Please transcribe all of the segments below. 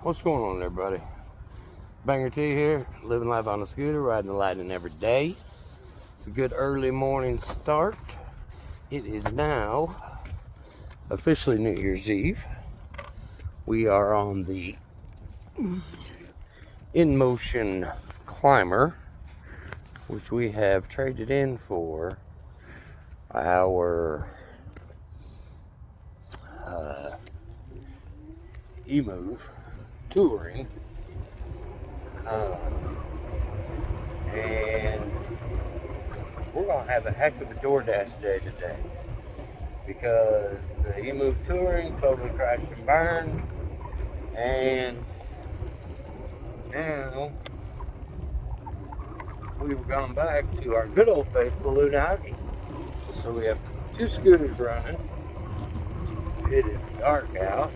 What's going on, everybody? Banger T here, living life on a scooter, riding the lightning every day. It's a good early morning start. It is now officially New Year's Eve. We are on the InMotion climber, which we have traded in for our e-move touring, and we're gonna have a heck of a DoorDash day today because the e-move touring totally crashed and burned, and now we've gone back to our good old faithful Unagi. So we have two scooters running. It is dark out.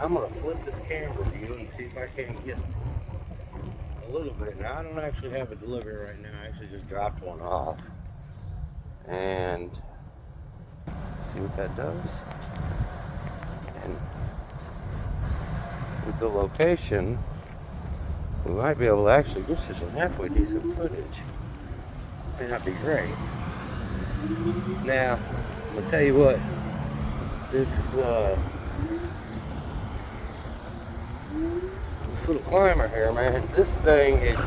I'm going to flip this camera view and see if I can't get a little bit. Now, I don't actually have a delivery right now. I actually just dropped one off. And see what that does. And with the location, we might be able to actually get you some halfway decent footage. May not be great. Now, I'm going to tell you what. This little climber here, man, this thing is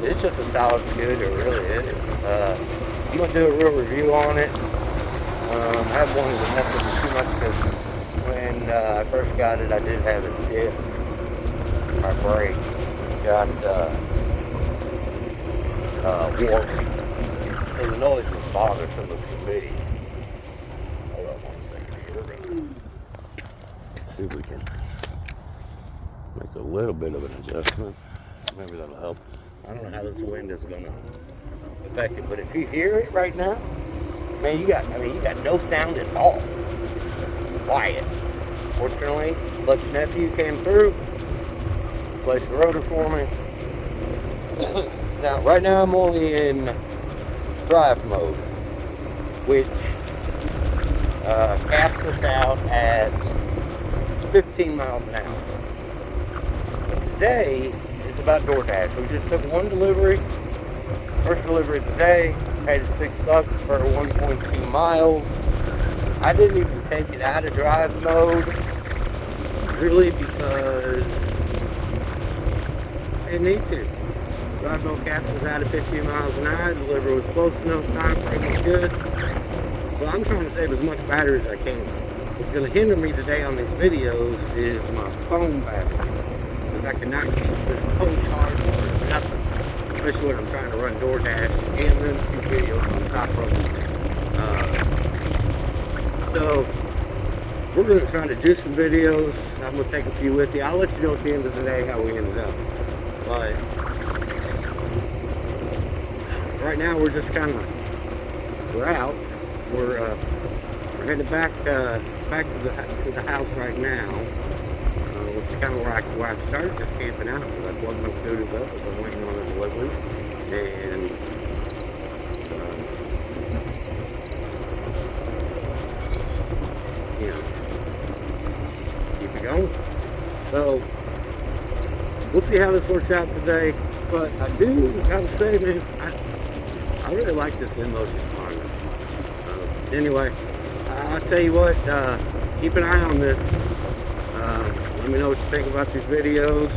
it's just a solid scooter, it really is. I'm going to do a real review on it. I haven't wanted to mess with it too much because when I first got it, I did have a disc. My brake got warped. So the noise was bothersome as can be. Hold on 1 second here. We're going to see if we can make a little bit of an adjustment. Maybe that'll help. I don't know how this wind is going to affect it, but if you hear it right now, man, you got no sound at all. It's quiet. Fortunately, Clutch Nephew came through, replaced the rotor for me. Now, right now I'm only in drive mode, which caps us out at 15 miles an hour. But today is about DoorDash. We just took one delivery, first delivery of the day, paid us $6 for 1.2 miles. I didn't even take it out of drive mode, really, because I didn't need to. Drive mode caps was out at 15 miles an hour, delivery was close enough, time frame was good. So I'm trying to save as much battery as I can. What's going to hinder me today on these videos is my phone battery, because I cannot keep this phone charged for nothing, especially when I'm trying to run DoorDash and then shoot videos on top of it. So we're going to try to do some videos. I'm going to take a few with you. I'll let you know at the end of the day how we ended up. But right now we're just kind of, we're out. We're headed back to the house right now, which is kind of where I started just camping out, because I plugged my scooters up as I'm waiting on the delivery, and keep it going. So we'll see how this works out today, but I do gotta say, man, I really like this InMotion climber. Anyway, I'll tell you what, keep an eye on this. Let me know what you think about these videos.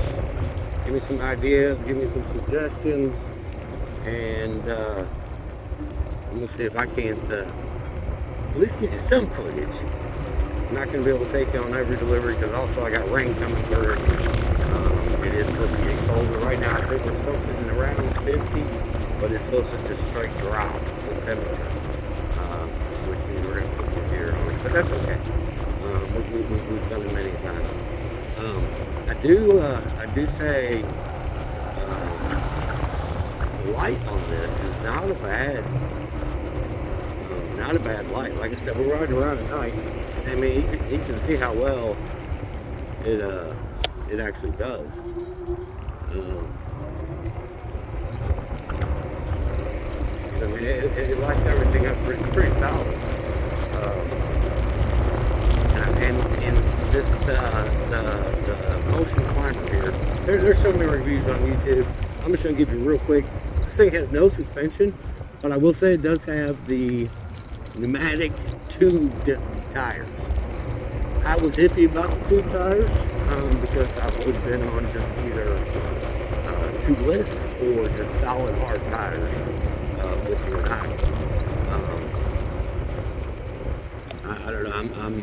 Give me some ideas, give me some suggestions, and I'm going to see if I can't at least get you some footage. I'm not going to be able to take you on every delivery because also I got rain coming through. It is supposed to get colder. Right now I think we're still sitting around 50, but it's supposed to just straight drop the temperature. Which means we're going to put some gear on it, but that's okay. We've done it many times. I do say the light on this is not a bad light. Like I said, we're riding around at night. I mean, you can see how well it actually does. I mean, it lights everything up pretty solid. And this the motion climber here. There's so many reviews on YouTube. I'm just gonna give you real quick. This thing has no suspension, but I will say it does have the pneumatic tube tires. I was iffy about the tube tires because I've always been on just either tubeless or just solid hard tires with the Unagi. I don't know.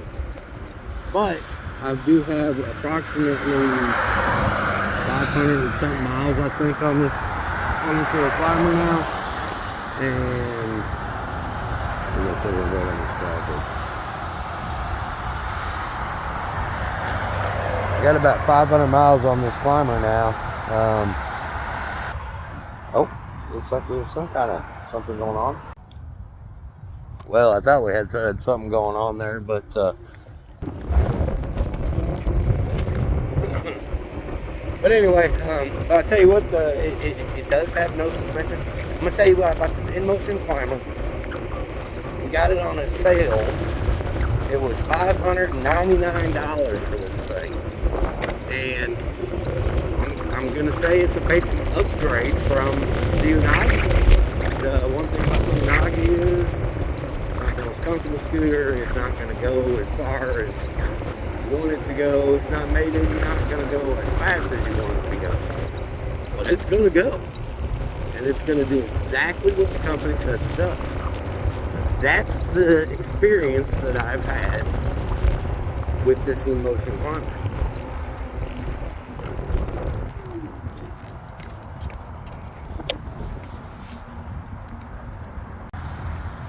But I do have approximately 500 and something miles, I think, on this little climber now. And I'm gonna say we're going on this traffic. I got about 500 miles on this climber now. Oh, looks like we have something going on. Well, I thought we had something going on there, but but anyway, I'll tell you what, it does have no suspension. I'm gonna tell you what about this inmotion climber. We got it on a sale. It was $599 for this thing, and I'm gonna say it's a basic upgrade from the Unagi. The one thing about the Unagi is it's not the most comfortable scooter. It's not gonna go as far as you want it to go. It's not maybe not gonna go as fast as you want it to go, but it's gonna go, and it's gonna do exactly what the company says it does. That's the experience that I've had with this inmotion climber.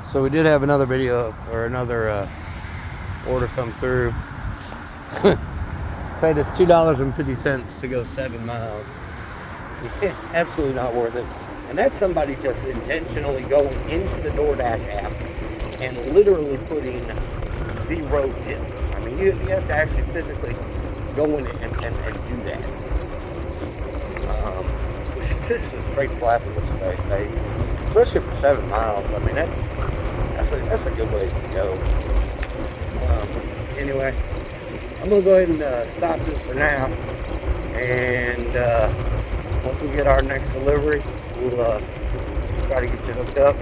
So we did have another video or another order come through. Paid us $2.50 to go 7 miles. Yeah, absolutely not worth it. And that's somebody just intentionally going into the DoorDash app and literally putting 0 tip. I mean, you have to actually physically go in and do that. It's just a straight slap in the face, especially for 7 miles. I mean, that's a good ways to go. Anyway, I'm gonna go ahead and stop this for now, and once we get our next delivery, we'll try to get you hooked up,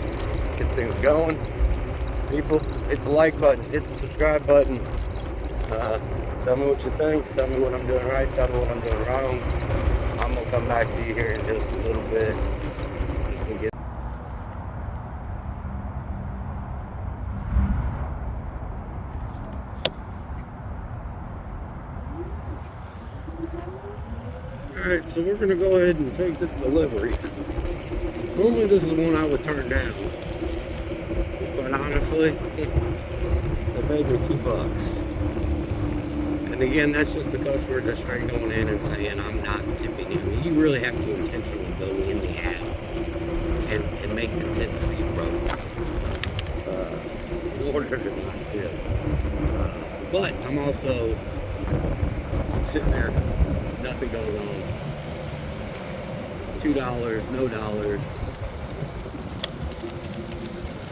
get things going. People, hit the like button, hit the subscribe button. Tell me what you think. Tell me what I'm doing right. Tell me what I'm doing wrong. I'm gonna come back to you here in just a little bit. Alright, so we're going to go ahead and take this delivery. Normally this is one I would turn down. But honestly, they paid me $2. And again, that's just the customer just straight going in and saying, I'm not tipping him. You really have to intentionally go in the app and make the tip 0. In order to not tip. But I'm also sitting there, nothing going on. $2, no dollars.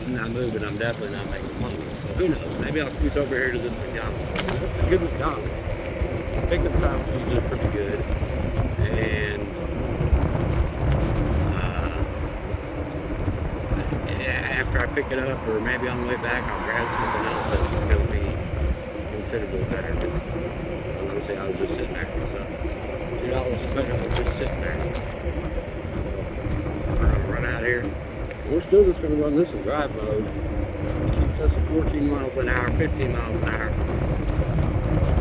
I'm not moving, I'm definitely not making money. So who knows? Maybe I'll switch over here to this McDonald's. It's a good McDonald's. Pickup time is usually pretty good. And after I pick it up, or maybe on the way back, I'll grab something else that's going to be considerably better. Because honestly, I was just sitting there. So $2 better than just sitting there. So we're going to run out here. We're still just going to run this in drive mode. Keeps us at 14 miles an hour, 15 miles an hour.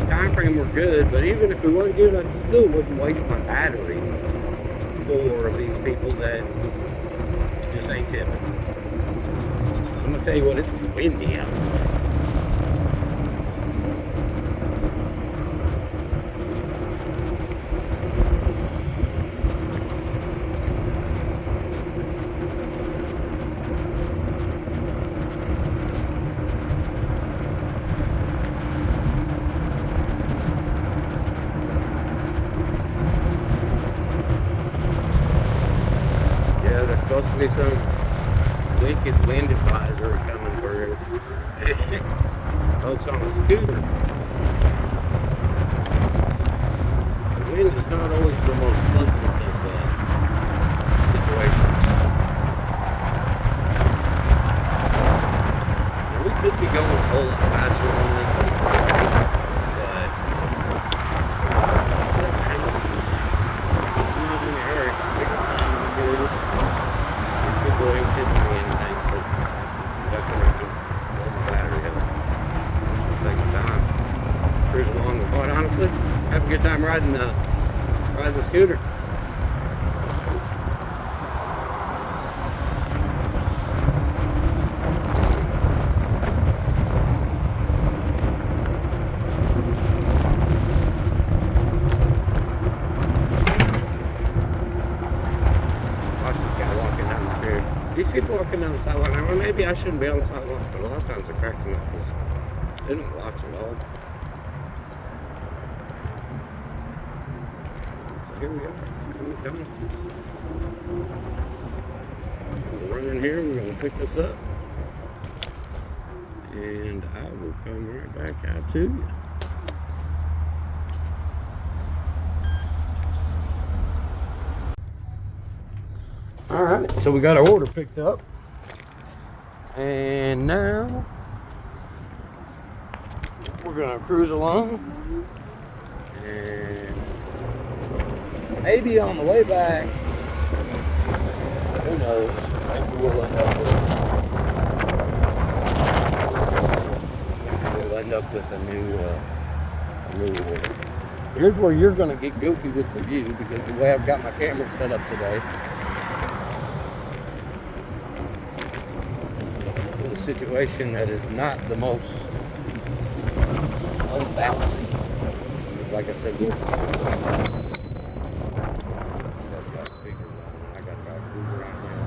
Time frame we're good, but even if we weren't good, I still wouldn't waste my battery for these people that just ain't tipping. I'm going to tell you what, it's windy out today. Supposed to be some wicked wind advisory coming through. Folks on a scooter. the most pleasant of situations. Now, we could be going a whole lot faster on this, but I said, hey, I'm not in a hurry. Take your time to do it. These people ain't tipping me anything, so definitely can blow my battery up. So take your time. Cruise along, and quite honestly, have a good time riding the scooter. Watch this guy walking down the street. These people walking down the sidewalk. Well, maybe I shouldn't be on the sidewalk, but a lot of times they're cracking up because they don't watch at all. Here we are. We're running here. We're going to pick this up. And I will come right back out to you. Alright, so we got our order picked up. And now we're going to cruise along. And maybe on the way back, who knows, maybe we'll end up with a new order. Here's where you're going to get goofy with the view, because the way I've got my camera set up today, it's in a situation that is not the most unbalancing. Like I said, this guy's got speakers on, and I got to try to cruise around here.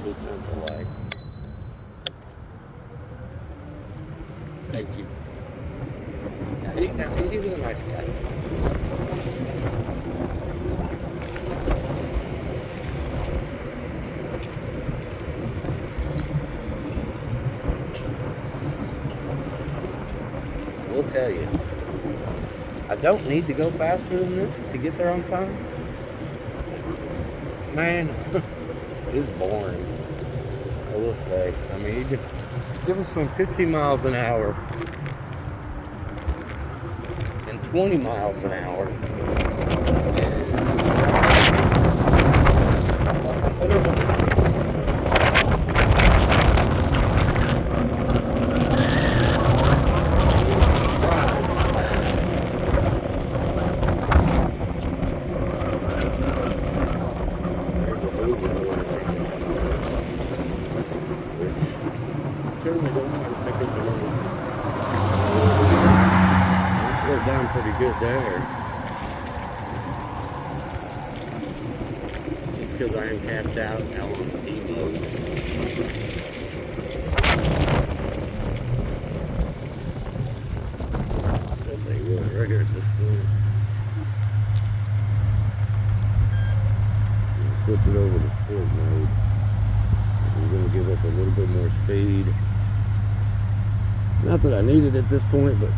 Real gentle like. Thank you. Now, he was a nice guy. We'll tell you. I don't need to go faster than this to get there on time. Man, it's boring. I will say. I mean, the difference between 15 miles an hour and 20 miles an hour is considerable. Down pretty good there. Just because I am capped out now on the D mode. I'll tell you what, right here at this point. Switch it over to sport mode. It's going to give us a little bit more speed. Not that I need it at this point, but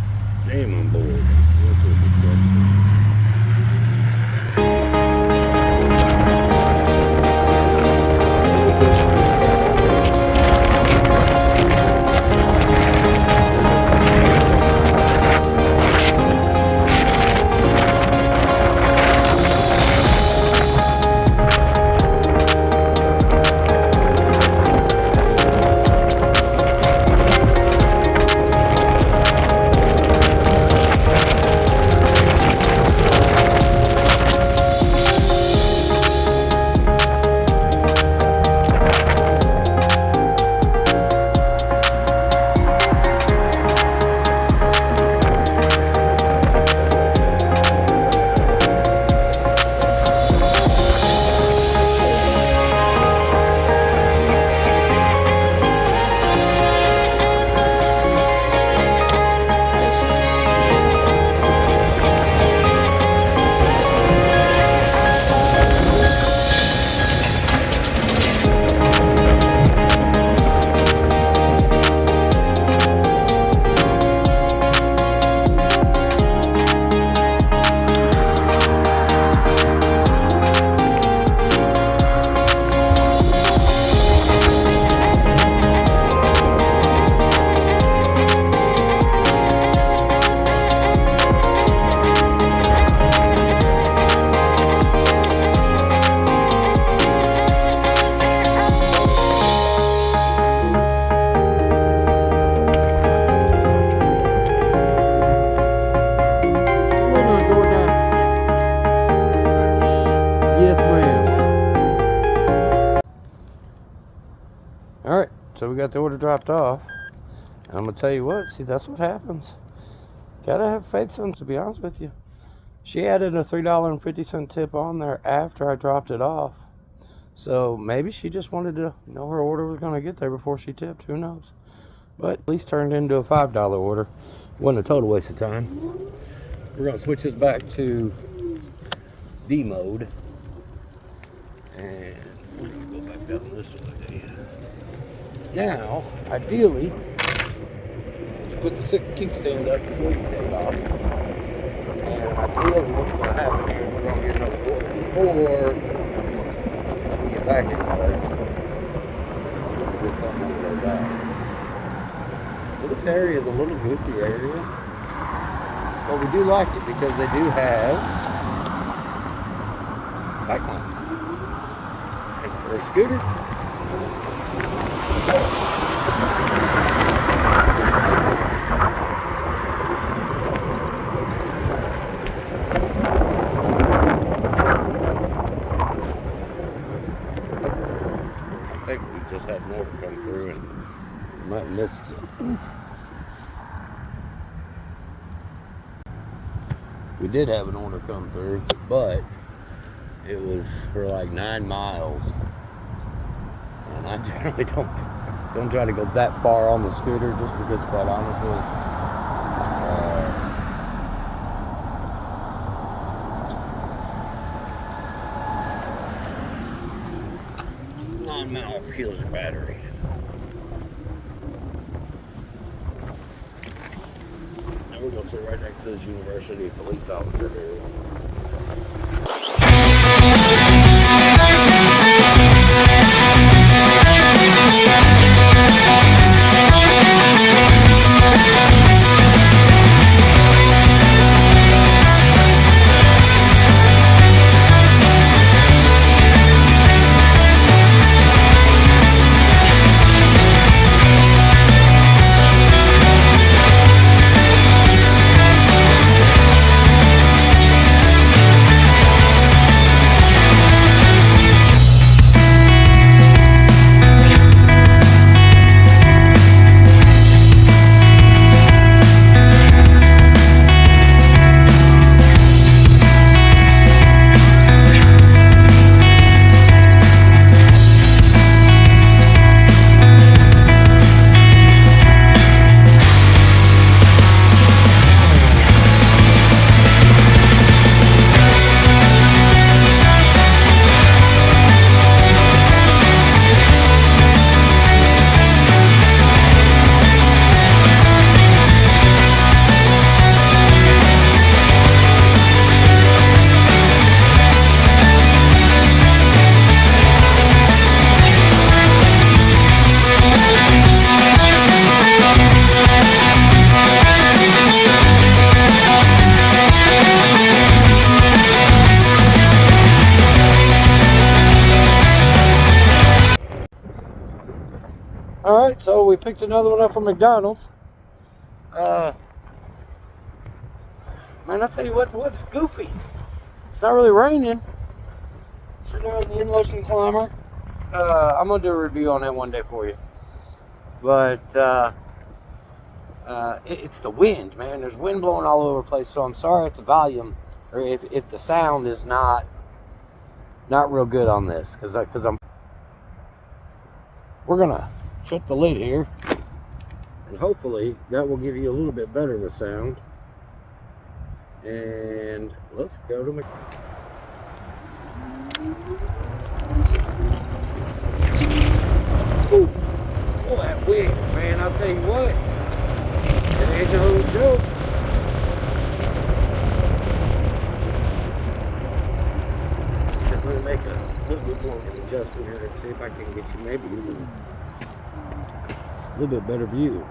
damn, I'm bored. so we got the order dropped off. And I'm going to tell you what, see, that's what happens. Gotta have faith, son, to be honest with you. She added a $3.50 tip on there after I dropped it off. So maybe she just wanted to know her order was going to get there before she tipped. Who knows? But at least turned into a $5 order. Wasn't a total waste of time. We're going to switch this back to D mode. And we're going to go back down this way. Now, ideally, you put the kickstand up before you take off. And ideally, what's going to happen here is we're going to get another order before we get back in there. Let's get something to go back. This area is a little goofy area. But we do like it because they do have bike lanes. And for a scooter, I think we just had more come through and might have missed it. We did have an order come through, but it was for like 9 miles. And I generally don't try to go that far on the scooter just because, quite honestly, 9 miles kills your battery. Now we're going to sit right next to this university police officer here. Alright, so we picked another one up from McDonald's. Man, I'll tell you what's goofy. It's not really raining. Sitting there on the inmotion climber. I'm going to do a review on that one day for you. But, it's the wind, man. There's wind blowing all over the place, so I'm sorry if the volume, or if the sound is not real good on this. Because we're going to shut the lid here, and hopefully that will give you a little bit better of a sound. And let's go to Ooh, oh, that wind, man, I'll tell you what, it ain't no joke. I'm going to make a little bit more of an adjustment here to see if I can get you maybe even a little bit better view.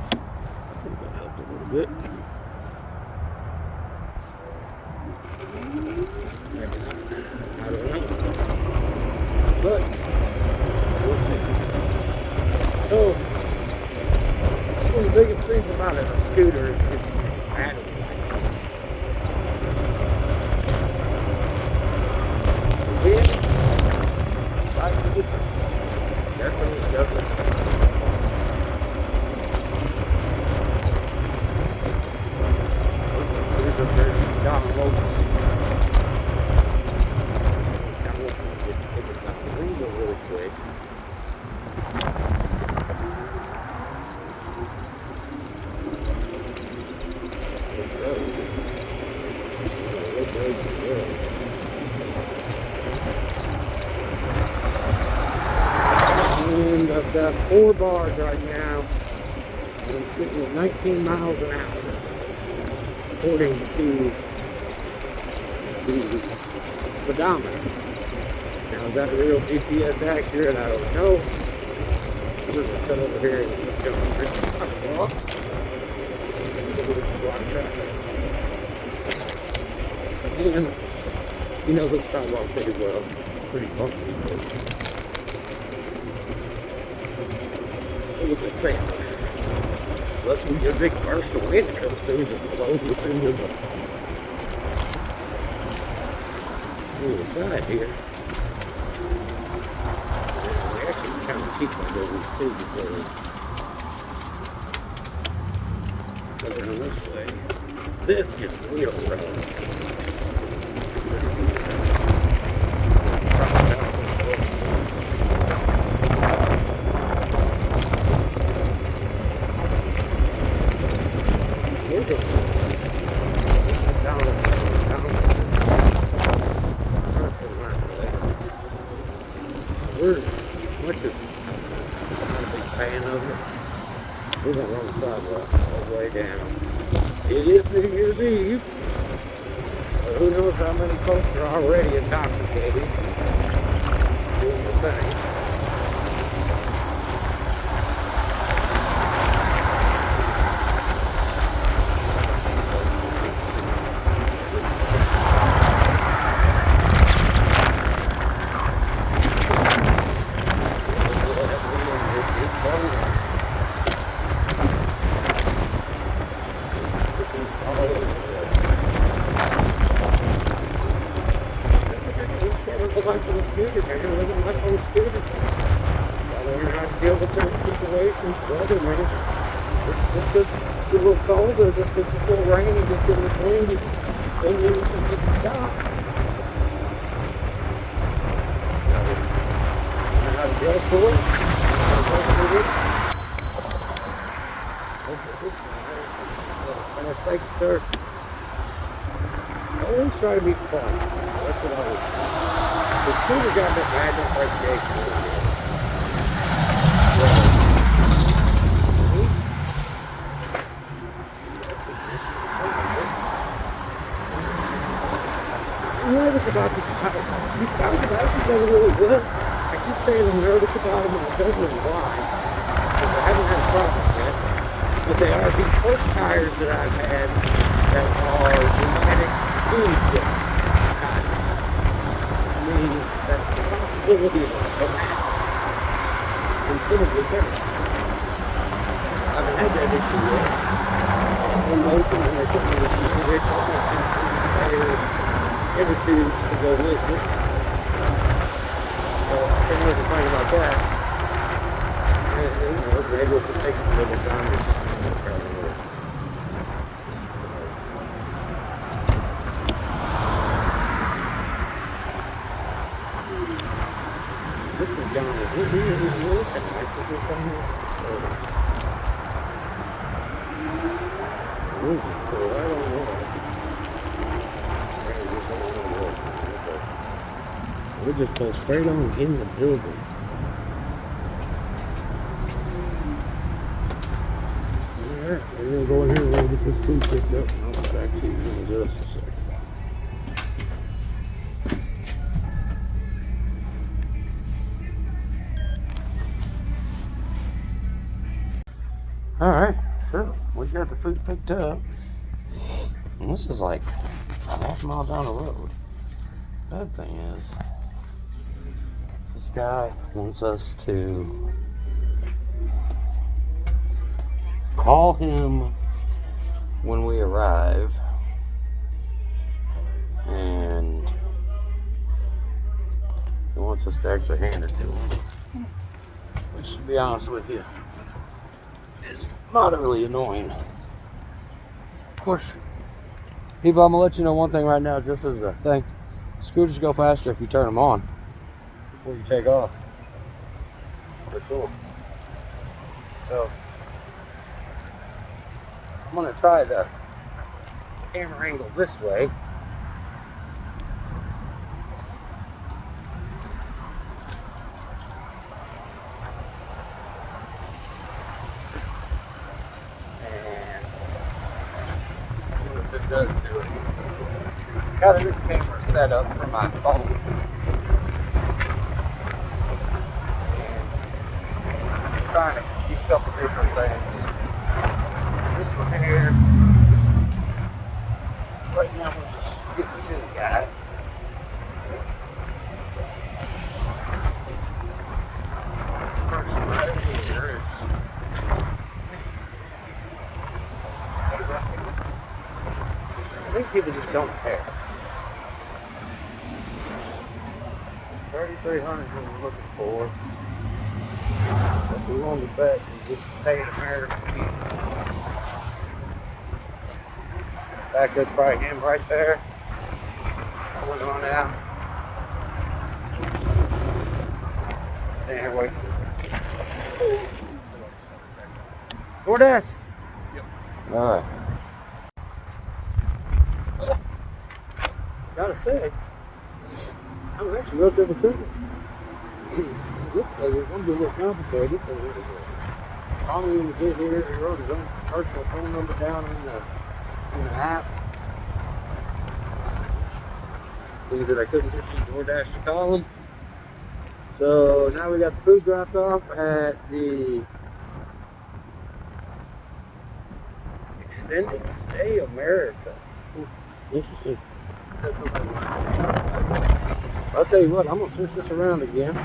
I think that helped a little bit. Maybe not. I don't know. But we'll see. So that's one of the biggest things about a scooter is battery. The wind And I've got 4 bars right now. And I'm sitting at 19 miles an hour, according to the speedometer. Now, is that real GPS accurate? I don't know. We're going to cut over here and jump over the sidewalk. And you know the sidewalk pretty well. It's pretty bumpy. So look at sand. Unless we get a big burst of wind that comes through and just blows us into the side here. We actually kind of cheap on those too because around this way, this gets real rough. We're, much as I'm not a big fan of it, we're going to run the sidewalk all the way down. It is New Year's Eve. But who knows how many folks are already intoxicated doing the thing. Life on a scooter, man. You're living life on a scooter. Gotta learn how to deal with certain situations. Weather, man. Just because it's a little cold or just because it's a little rain and just getting the wind, then you can get to stop. So, learn how to adjust for it. Thank you, sir. Always try to be fun. That's what I always do. The scooter got that bad reputation. I'm nervous about these tires. These tires have actually done really good. I keep saying I'm nervous about them and I don't know why. Because I haven't had a problem yet. But they are the first tires that I've had that are pneumatic tube tires. Means that the possibility of that is considerably better. I haven't had that issue yet. Inmotion, when they sent me this new wish, I want to spare every tubes to go with it. So I can't really complain about that. And, you know, maybe we'll just take a little time. It's just not that proud of it. This McDonald's, we're here, we're looking like we're coming here. We'll just pull right on over. We'll just pull straight on in the building. Alright, so we're going to go in here and we'll get this food picked up and I'll be back to you in just a second. Alright, so we got the food picked up. And this is like a half mile down the road. Bad thing is, this guy wants us to call him when we arrive. And he wants us to actually hand it to him. Which, to be honest with you, is moderately annoying. Of course, people, I'm gonna let you know one thing right now, just as a thing. Scooters go faster if you turn them on before you take off. For sure. So I'm gonna try to camera angle this way. And see what this does to it. Got a new camera set up for my phone. And I'm trying to keep a couple different things. This one here, right now we're just getting to the guy. This person right here is, I think people just don't care. 3,300 is what we're looking for. But we want to bet we get paid American people. In fact, that's probably him right there. Going on out. Stay here waiting. DoorDash? Yep. Alright. Gotta say, I was actually relatively simple. It was going to be a little complicated because it was probably when we get here, he wrote his own personal phone number down in the app. Things that I couldn't just use DoorDash to call him. So now we got the food dropped off at the Extended Stay America. Interesting. That's somebody's line. I'll tell you what, I'm going to switch this around again.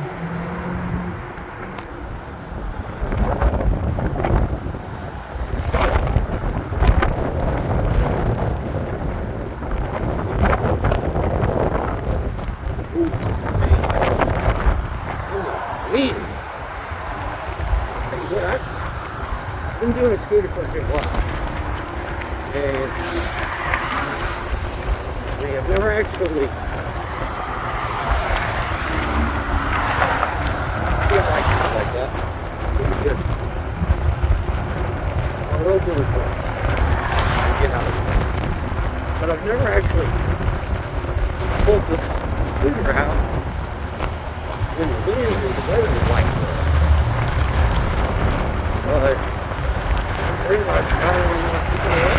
I've been doing a scooter for a good while. And I've never actually like that. You just relatively quick and get out of it. But I've never actually pulled this scooter out when the wind and the weather was like this. But pretty much I don't really want to keep it away.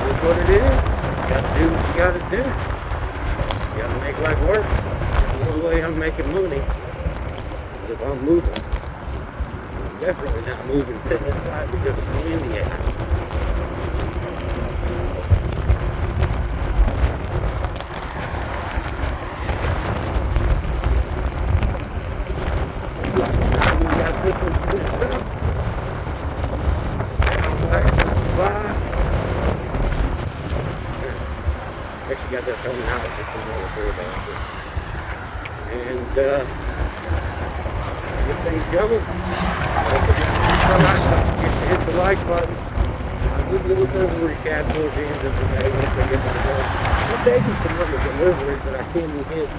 That's what it is. You gotta do what you gotta do. You gotta make life work. The only way I'm making money is if I'm moving. I'm definitely not moving sitting inside because it's windy out. We got this one finished up. Back to the spot. Actually got that terminology from over DoorDash. And get things going. Don't forget to hit the like button. I'll give you a little bit of a recap towards the end of the day once I get to the day. I'm taking some other deliveries that I can't even get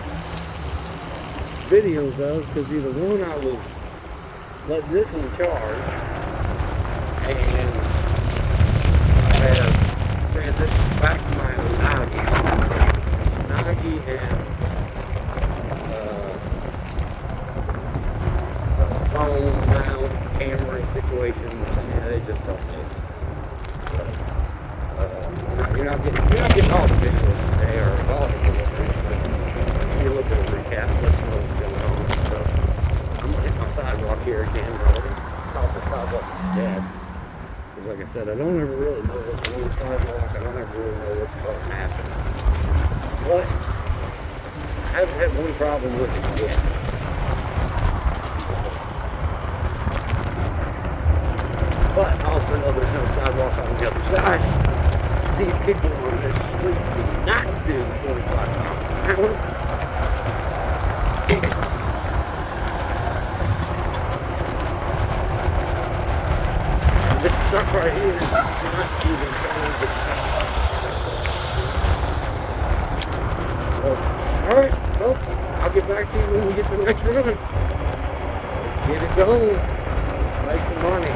videos of because either one I was letting this one charge and I have transitioned back to my Unagi and phone mount camera situations, and they just don't mix. So, you're not getting all the videos today or all the deliveries, but give you a little bit of a recap, let you know what's going on. So I'm gonna hit my sidewalk here again. I already called the sidewalk dead. Because like I said, I don't ever really know what's on the sidewalk. I don't ever really know what's going to happen. But I haven't had one problem with it yet. But I also know there's no sidewalk on the other side. These people on this street do not do 25 miles an hour. And this truck right here is not even turning this truck. So, alright, folks, I'll get back to you when we get to the next run. Let's get it going. Let's make some money.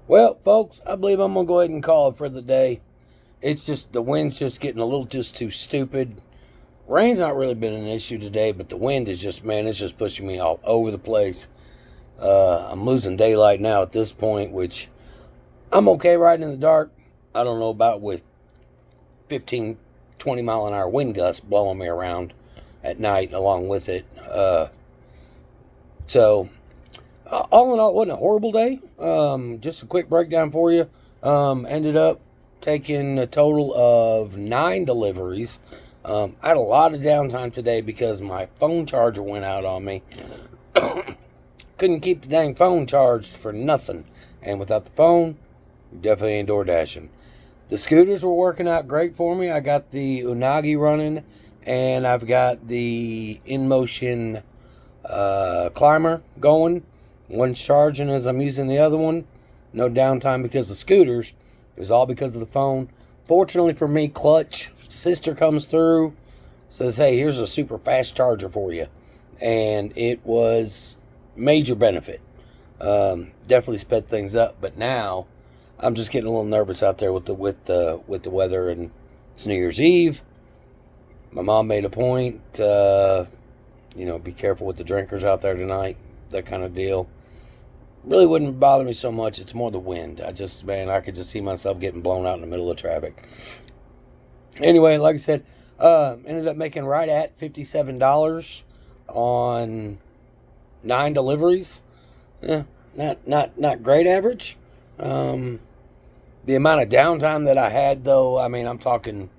Well, folks, I believe I'm going to go ahead and call it for the day. It's just, the wind's just getting a little just too stupid. Rain's not really been an issue today, but the wind is just, man, it's just pushing me all over the place. I'm losing daylight now at this point, which I'm okay riding in the dark. I don't know about with 15, 20 mile an hour wind gusts blowing me around at night along with it. So, all in all, it wasn't a horrible day. Just a quick breakdown for you. Ended up taking a total of 9 deliveries. I had a lot of downtime today because my phone charger went out on me. Couldn't keep the dang phone charged for nothing. And without the phone, definitely ain't door dashing. The scooters were working out great for me. I got the Unagi running, and I've got the inmotion climber going. One's charging as I'm using the other one. No downtime because of scooters. It was all because of the phone. Fortunately for me, Clutch sister comes through, says, hey, here's a super fast charger for you. And it was major benefit. Definitely sped things up. But now I'm just getting a little nervous out there with the weather, and it's New Year's Eve. My mom made a point, be careful with the drinkers out there tonight, that kind of deal. Really wouldn't bother me so much. It's more the wind. I could just see myself getting blown out in the middle of traffic. Anyway, like I said, ended up making right at $57 on 9 deliveries. Not great average. The amount of downtime that I had, though, I mean, I'm talking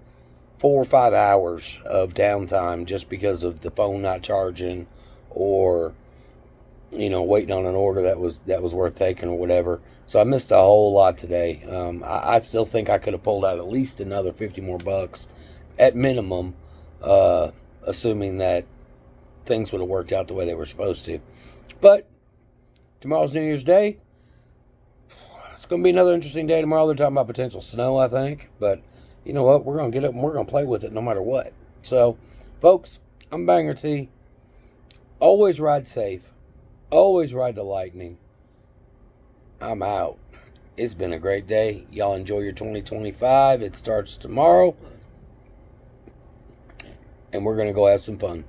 4 or 5 hours of downtime just because of the phone not charging, or waiting on an order that was worth taking or whatever. So I missed a whole lot today. I still think I could have pulled out at least another 50 more bucks at minimum, assuming that things would have worked out the way they were supposed to. But tomorrow's New Year's Day. It's going to be another interesting day tomorrow. They're talking about potential snow, I think. But you know what? We're going to get up and we're going to play with it no matter what. So, folks, I'm Banger T. Always ride safe. Always ride the lightning. I'm out. It's been a great day. Y'all enjoy your 2025. It starts tomorrow. And we're going to go have some fun.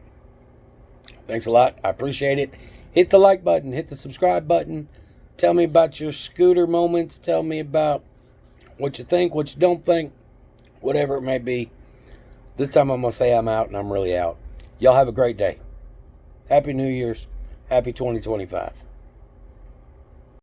Thanks a lot. I appreciate it. Hit the like button. Hit the subscribe button. Tell me about your scooter moments. Tell me about what you think, what you don't think. Whatever it may be. This time I'm going to say I'm out, and I'm really out. Y'all have a great day. Happy New Year's. Happy 2025.